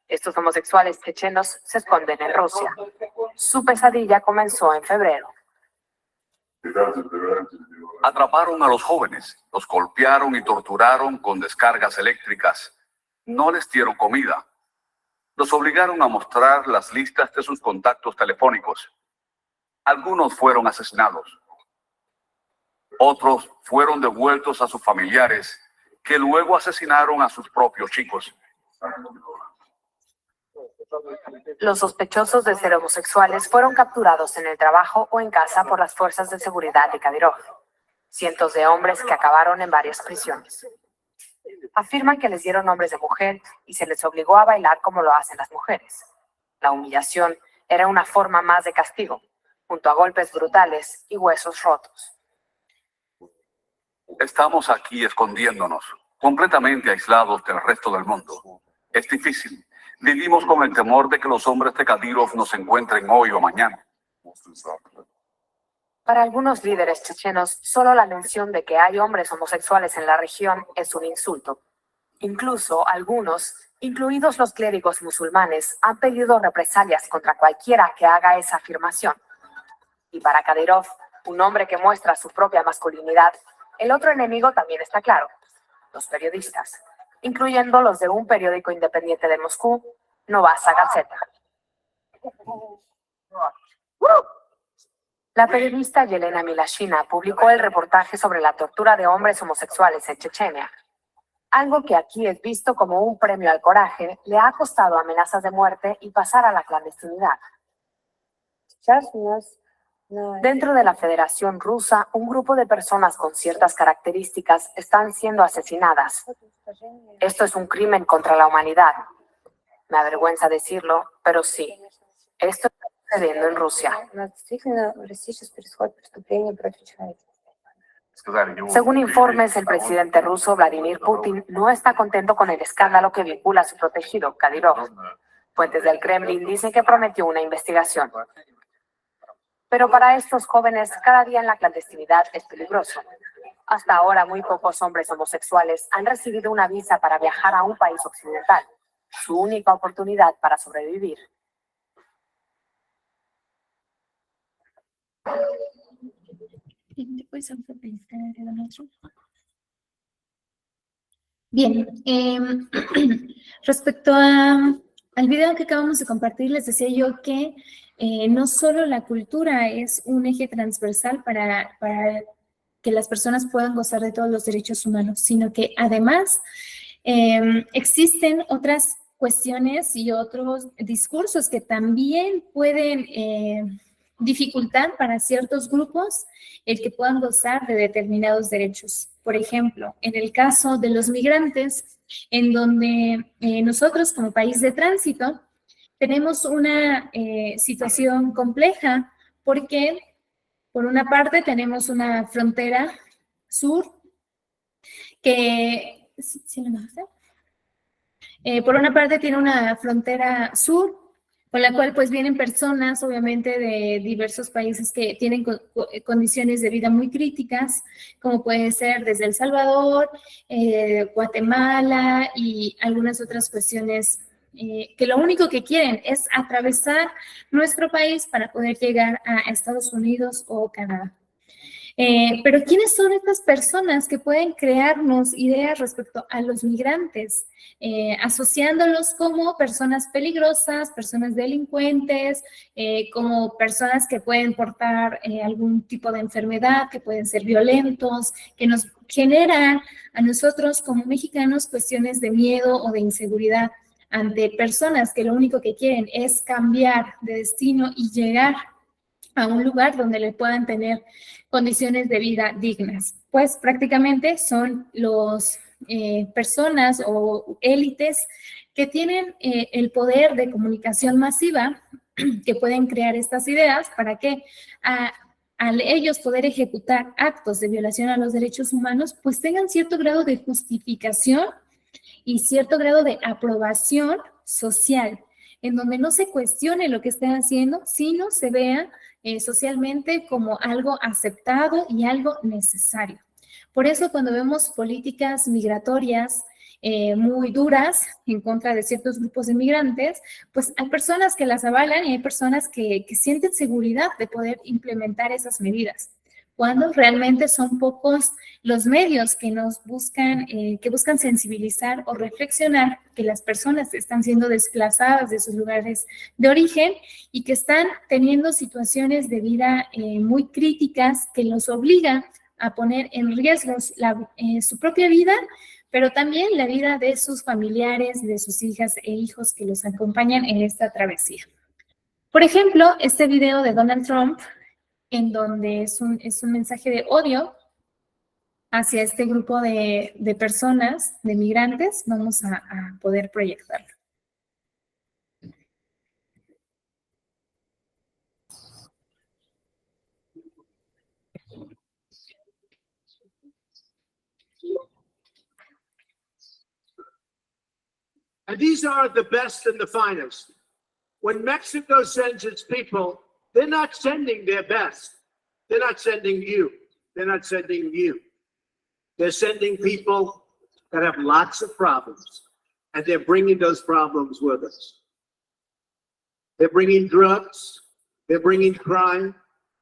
Estos homosexuales chechenos se esconden en Rusia. Su pesadilla comenzó en febrero. Atraparon a los jóvenes, los golpearon y torturaron con descargas eléctricas. No les dieron comida. Los obligaron a mostrar las listas de sus contactos telefónicos. Algunos fueron asesinados. Otros fueron devueltos a sus familiares, que luego asesinaron a sus propios chicos. Los sospechosos de ser homosexuales fueron capturados en el trabajo o en casa por las fuerzas de seguridad de Kadyrov. Cientos de hombres que acabaron en varias prisiones. Afirman que les dieron nombres de mujer y se les obligó a bailar como lo hacen las mujeres. La humillación era una forma más de castigo, junto a golpes brutales y huesos rotos. Estamos aquí escondiéndonos, completamente aislados del resto del mundo. Es difícil. Vivimos con el temor de que los hombres de Kadyrov nos encuentren hoy o mañana. Para algunos líderes chechenos, solo la mención de que hay hombres homosexuales en la región es un insulto. Incluso algunos, incluidos los clérigos musulmanes, han pedido represalias contra cualquiera que haga esa afirmación. Y para Kadyrov, un hombre que muestra su propia masculinidad, el otro enemigo también está claro: los periodistas, incluyendo los de un periódico independiente de Moscú, Novaya Gazeta. La periodista Yelena Milashina publicó el reportaje sobre la tortura de hombres homosexuales en Chechenia. Algo que aquí es visto como un premio al coraje, le ha costado amenazas de muerte y pasar a la clandestinidad. Dentro de la Federación Rusa, un grupo de personas con ciertas características están siendo asesinadas. Esto es un crimen contra la humanidad. Me avergüenza decirlo, pero sí, esto está sucediendo en Rusia. Según informes, el presidente ruso Vladimir Putin no está contento con el escándalo que vincula a su protegido, Kadyrov. Fuentes del Kremlin dicen que prometió una investigación. Pero para estos jóvenes, cada día en la clandestinidad es peligroso. Hasta ahora, muy pocos hombres homosexuales han recibido una visa para viajar a un país occidental, su única oportunidad para sobrevivir. Bien, respecto al video que acabamos de compartir, les decía yo que no solo la cultura es un eje transversal para que las personas puedan gozar de todos los derechos humanos, sino que además existen otras cuestiones y otros discursos que también pueden dificultar para ciertos grupos el que puedan gozar de determinados derechos. Por ejemplo, en el caso de los migrantes, en donde nosotros como país de tránsito tenemos una situación compleja porque por una parte tenemos una frontera sur que, por una parte tiene una frontera sur con la cual pues vienen personas obviamente de diversos países que tienen condiciones de vida muy críticas, como puede ser desde El Salvador, Guatemala y algunas otras cuestiones que lo único que quieren es atravesar nuestro país para poder llegar a Estados Unidos o Canadá. Pero ¿quiénes son estas personas que pueden crearnos ideas respecto a los migrantes? Asociándolos como personas peligrosas, personas delincuentes, como personas que pueden portar algún tipo de enfermedad, que pueden ser violentos, que nos generan a nosotros como mexicanos cuestiones de miedo o de inseguridad ante personas que lo único que quieren es cambiar de destino y llegar a un lugar donde le puedan tener condiciones de vida dignas. Pues prácticamente son los personas o élites que tienen el poder de comunicación masiva que pueden crear estas ideas para que al ellos poder ejecutar actos de violación a los derechos humanos, pues tengan cierto grado de justificación y cierto grado de aprobación social, en donde no se cuestione lo que estén haciendo, sino se vea socialmente como algo aceptado y algo necesario. Por eso cuando vemos políticas migratorias muy duras en contra de ciertos grupos de migrantes, pues hay personas que las avalan y hay personas que sienten seguridad de poder implementar esas medidas, cuando realmente son pocos los medios que buscan sensibilizar o reflexionar que las personas están siendo desplazadas de sus lugares de origen y que están teniendo situaciones de vida muy críticas que los obligan a poner en riesgo su propia vida, pero también la vida de sus familiares, de sus hijas e hijos que los acompañan en esta travesía. Por ejemplo, este video de Donald Trump, en donde es un mensaje de odio hacia este grupo de personas, de migrantes, vamos a poder proyectarlo. And these are the best and the finest. When Mexico sends its people, they're not sending their best. They're not sending you. They're not sending you. They're sending people that have lots of problems, and they're bringing those problems with us. They're bringing drugs, they're bringing crime,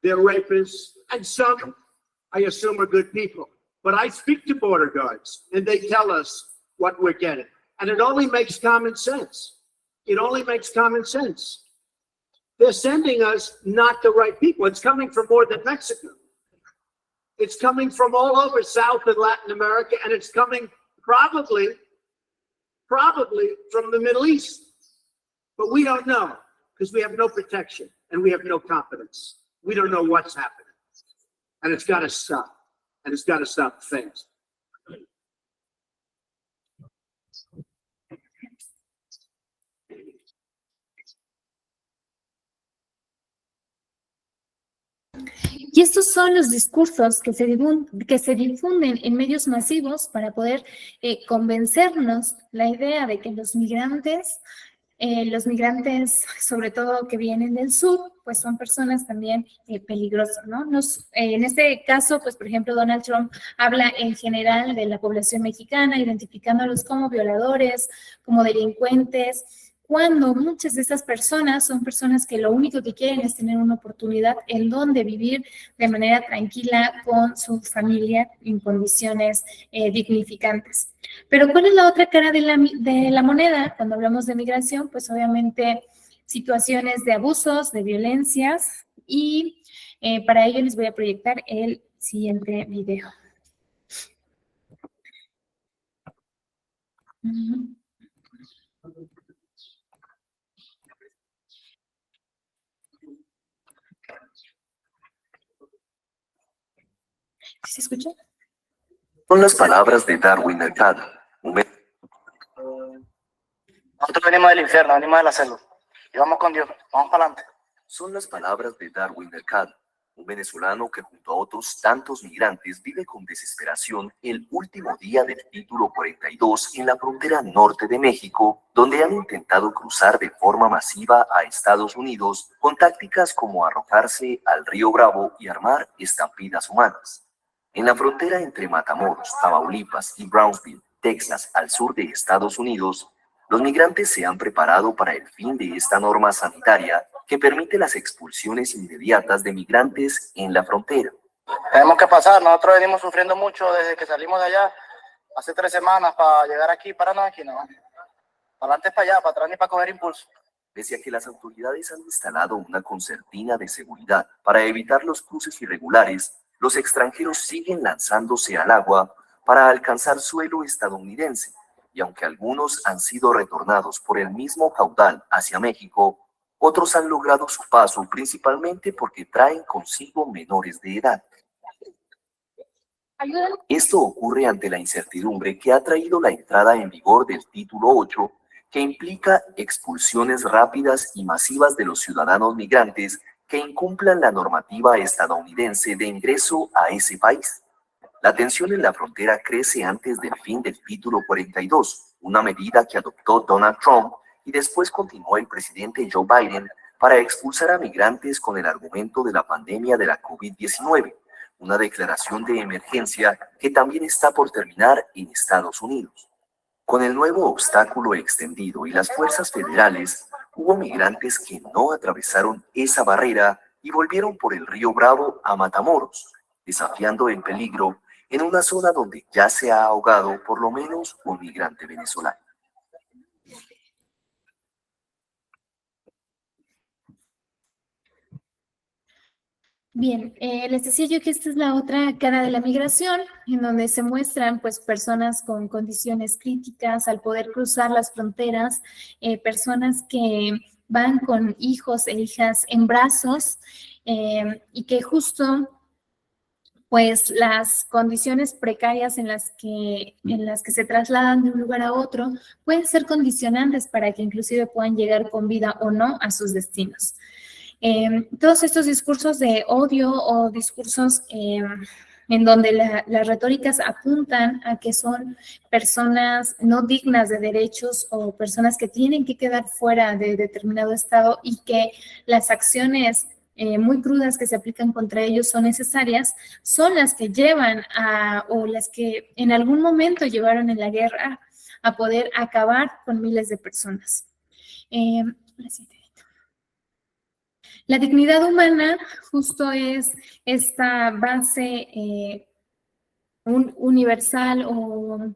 they're rapists, and some, I assume, are good people. But I speak to border guards, and they tell us what we're getting. And it only makes common sense. It only makes common sense. They're sending us not the right people. It's coming from more than Mexico. It's coming from all over South and Latin America, and it's coming probably from the Middle East. But we don't know, because we have no protection and we have no confidence. We don't know what's happening. And it's got to stop. And it's got to stop fast. Y estos son los discursos que se difunden en medios masivos para poder convencernos la idea de que los migrantes, sobre todo que vienen del sur, pues son personas también peligrosas, ¿no? En este caso, pues por ejemplo, Donald Trump habla en general de la población mexicana, identificándolos como violadores, como delincuentes, cuando muchas de estas personas son personas que lo único que quieren es tener una oportunidad en donde vivir de manera tranquila con su familia en condiciones dignificantes. Pero ¿cuál es la otra cara de la moneda cuando hablamos de migración? Pues obviamente situaciones de abusos, de violencias, y para ello les voy a proyectar el siguiente video. ¿Se escucha? Son las palabras de Darwin Mercado. Nosotros venimos del infierno, venimos de la selva. Y vamos con Dios, vamos para adelante. Son las palabras de Darwin Mercado, un venezolano que junto a otros tantos migrantes vive con desesperación el último día del título 42 en la frontera norte de México, donde han intentado cruzar de forma masiva a Estados Unidos con tácticas como arrojarse al río Bravo y armar estampidas humanas. En la frontera entre Matamoros, Tamaulipas y Brownsville, Texas, al sur de Estados Unidos, Los migrantes se han preparado para el fin de esta norma sanitaria que permite las expulsiones inmediatas de migrantes en la frontera. Tenemos que pasar, nosotros venimos sufriendo mucho desde que salimos de allá, hace 3 semanas, para llegar aquí, pararnos aquí, no. Para adelante es para allá, para atrás ni para coger impulso. Pese a que las autoridades han instalado una concertina de seguridad para evitar los cruces irregulares, los extranjeros siguen lanzándose al agua para alcanzar suelo estadounidense, y aunque algunos han sido retornados por el mismo caudal hacia México, otros han logrado su paso principalmente porque traen consigo menores de edad. Esto ocurre ante la incertidumbre que ha traído la entrada en vigor del Título 8, que implica expulsiones rápidas y masivas de los ciudadanos migrantes que incumplan la normativa estadounidense de ingreso a ese país. La tensión en la frontera crece antes del fin del Título 42, una medida que adoptó Donald Trump y después continuó el presidente Joe Biden para expulsar a migrantes con el argumento de la pandemia de la COVID-19, una declaración de emergencia que también está por terminar en Estados Unidos. Con el nuevo obstáculo extendido y las fuerzas federales, hubo migrantes que no atravesaron esa barrera y volvieron por el río Bravo a Matamoros, desafiando el peligro en una zona donde ya se ha ahogado por lo menos un migrante venezolano. Bien, les decía yo que esta es la otra cara de la migración, en donde se muestran pues personas con condiciones críticas al poder cruzar las fronteras, personas que van con hijos e hijas en brazos y que justo pues las condiciones precarias en las que se trasladan de un lugar a otro pueden ser condicionantes para que inclusive puedan llegar con vida o no a sus destinos. Todos estos discursos de odio o discursos en donde las retóricas apuntan a que son personas no dignas de derechos o personas que tienen que quedar fuera de determinado estado y que las acciones muy crudas que se aplican contra ellos son necesarias, son las que llevan o las que en algún momento llevaron en la guerra a poder acabar con miles de personas. La dignidad humana justo es esta base universal o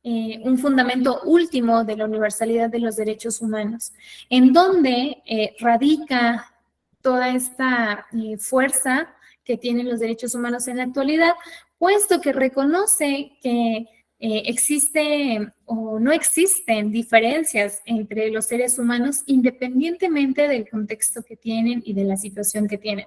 un fundamento último de la universalidad de los derechos humanos, en donde radica toda esta fuerza que tienen los derechos humanos en la actualidad, puesto que reconoce que existe o no existen diferencias entre los seres humanos independientemente del contexto que tienen y de la situación que tienen,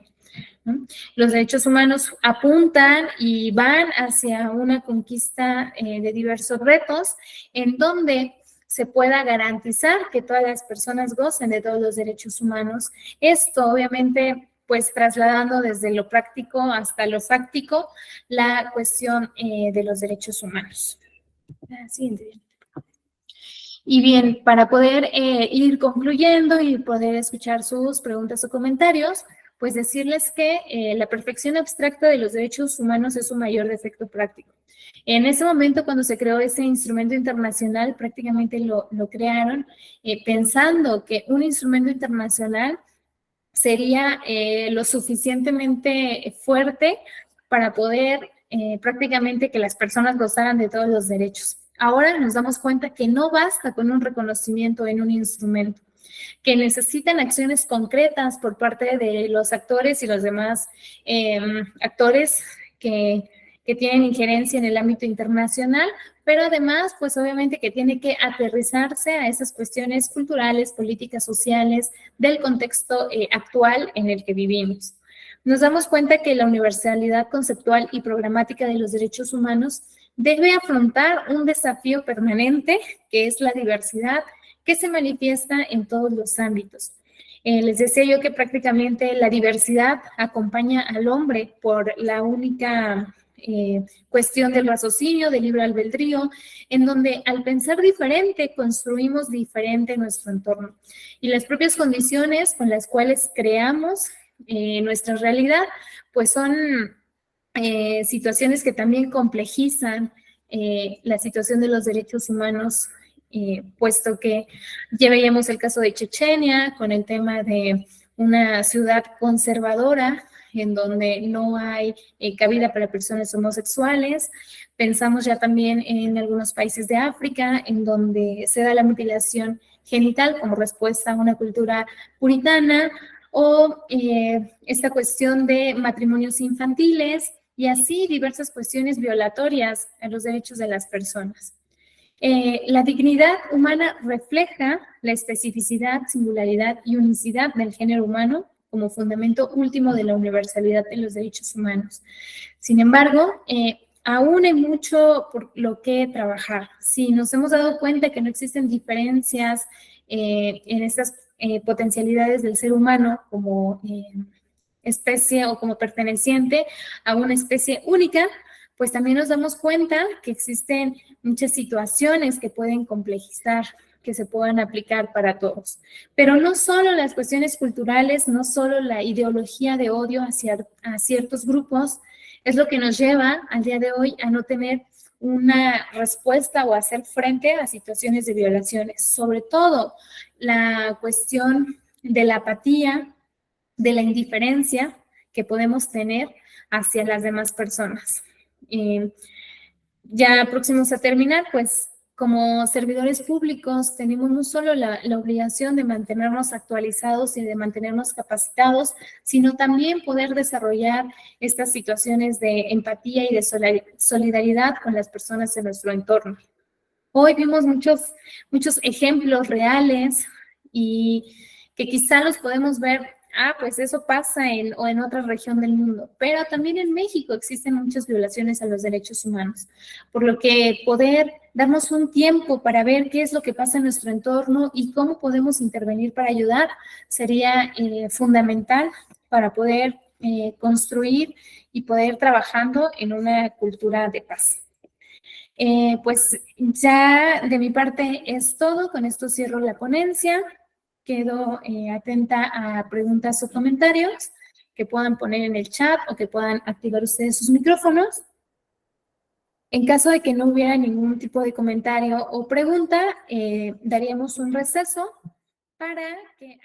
¿no? Los derechos humanos apuntan y van hacia una conquista de diversos retos en donde se pueda garantizar que todas las personas gocen de todos los derechos humanos. Esto obviamente pues trasladando desde lo práctico hasta lo fáctico la cuestión de los derechos humanos. Siguiente. Y bien, para poder ir concluyendo y poder escuchar sus preguntas o comentarios, pues decirles que la perfección abstracta de los derechos humanos es su mayor defecto práctico. En ese momento, cuando se creó ese instrumento internacional, prácticamente lo crearon pensando que un instrumento internacional sería lo suficientemente fuerte para poder prácticamente que las personas gozaran de todos los derechos. Ahora nos damos cuenta que no basta con un reconocimiento en un instrumento, que necesitan acciones concretas por parte de los actores y los demás actores que tienen injerencia en el ámbito internacional, pero además, pues obviamente que tiene que aterrizarse a esas cuestiones culturales, políticas, sociales, del contexto actual en el que vivimos. Nos damos cuenta que la universalidad conceptual y programática de los derechos humanos debe afrontar un desafío permanente, que es la diversidad, que se manifiesta en todos los ámbitos. Les decía yo que prácticamente la diversidad acompaña al hombre por la única cuestión del raciocinio, del libre albedrío, en donde al pensar diferente construimos diferente nuestro entorno. Y las propias condiciones con las cuales creamos nuestra realidad, pues son situaciones que también complejizan la situación de los derechos humanos puesto que ya veíamos el caso de Chechenia con el tema de una ciudad conservadora en donde no hay cabida para personas homosexuales. Pensamos ya también en algunos países de África en donde se da la mutilación genital como respuesta a una cultura puritana, o esta cuestión de matrimonios infantiles y así diversas cuestiones violatorias a los derechos de las personas. La dignidad humana refleja la especificidad, singularidad y unicidad del género humano como fundamento último de la universalidad de los derechos humanos. Sin embargo, aún hay mucho por lo que trabajar. Si nos hemos dado cuenta que no existen diferencias en estas potencialidades del ser humano como especie o como perteneciente a una especie única, pues también nos damos cuenta que existen muchas situaciones que pueden complejizar, que se puedan aplicar para todos. Pero no solo las cuestiones culturales, no solo la ideología de odio a ciertos grupos, es lo que nos lleva al día de hoy a no tener una respuesta o hacer frente a situaciones de violaciones. Sobre todo la cuestión de la apatía, de la indiferencia que podemos tener hacia las demás personas. Ya próximos a terminar, pues como servidores públicos tenemos no solo la obligación de mantenernos actualizados y de mantenernos capacitados, sino también poder desarrollar estas situaciones de empatía y de solidaridad con las personas en nuestro entorno. Hoy vimos muchos ejemplos reales y que quizá los podemos ver, pues eso pasa en otra región del mundo, pero también en México existen muchas violaciones a los derechos humanos, por lo que poder darnos un tiempo para ver qué es lo que pasa en nuestro entorno y cómo podemos intervenir para ayudar sería fundamental para poder construir y poder trabajando en una cultura de paz. Pues ya de mi parte es todo, con esto cierro la ponencia. Quedo atenta a preguntas o comentarios que puedan poner en el chat o que puedan activar ustedes sus micrófonos. En caso de que no hubiera ningún tipo de comentario o pregunta, daríamos un receso para que...